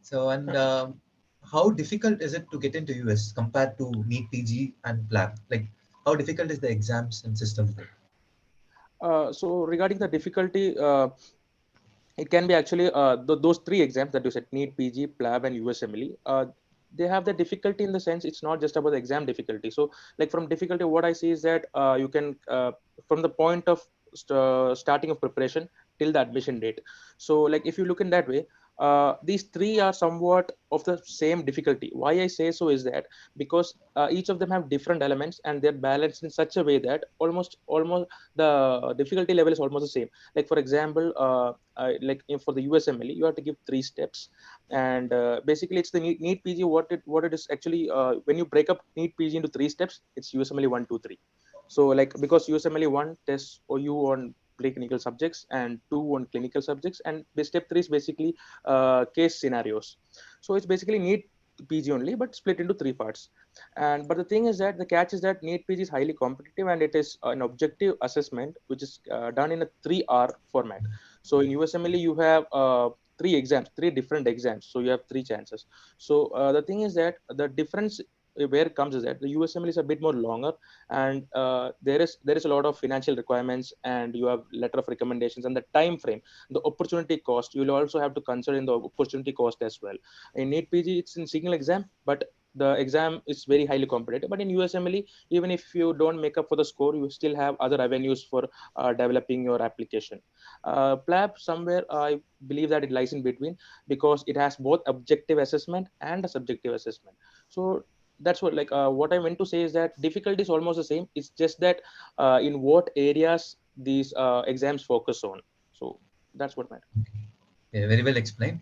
So, and how difficult is it to get into US compared to NEET PG and PLAB? Like, how difficult is the exams and systems there? So regarding the difficulty, it can be actually those three exams that you said, NEET, PG, PLAB, and USMLE. They have the difficulty in the sense it's not just about the exam difficulty. So like from difficulty, what I see is that you can from the point of starting of preparation till the admission date. So like if you look in that way, these three are somewhat of the same difficulty. Why I say so is that because each of them have different elements and they're balanced in such a way that almost the difficulty level is almost the same. Like for example, for the USMLE, you have to give 3 steps, and basically it's the NEET PG. What it is actually, when you break up NEET PG into 3 steps, it's USMLE 1, 2, 3. So like because USMLE 1 tests you on preclinical subjects and 2 on clinical subjects, and the step 3 is basically case scenarios. So it's basically NEET PG only, but split into 3 parts. And but the thing is that the catch is that NEET PG is highly competitive, and it is an objective assessment which is done in a 3-hour format. So in USMLE, you have three exams, three different exams. So you have three chances. So the thing is that the difference where it comes is that the USMLE is a bit more longer, and there is a lot of financial requirements, and you have letter of recommendations and the time frame, the opportunity cost. You will also have to consider in the opportunity cost as well. In NEET PG, it's in single exam, but the exam is very highly competitive. But in USMLE, even if you don't make up for the score, you still have other avenues for developing your application. PLAB, somewhere I believe that it lies in between, because it has both objective assessment and a subjective assessment. So that's what I meant to say is that difficulty is almost the same. It's just that in what areas these exams focus on. So that's what matters. Yeah, very well explained.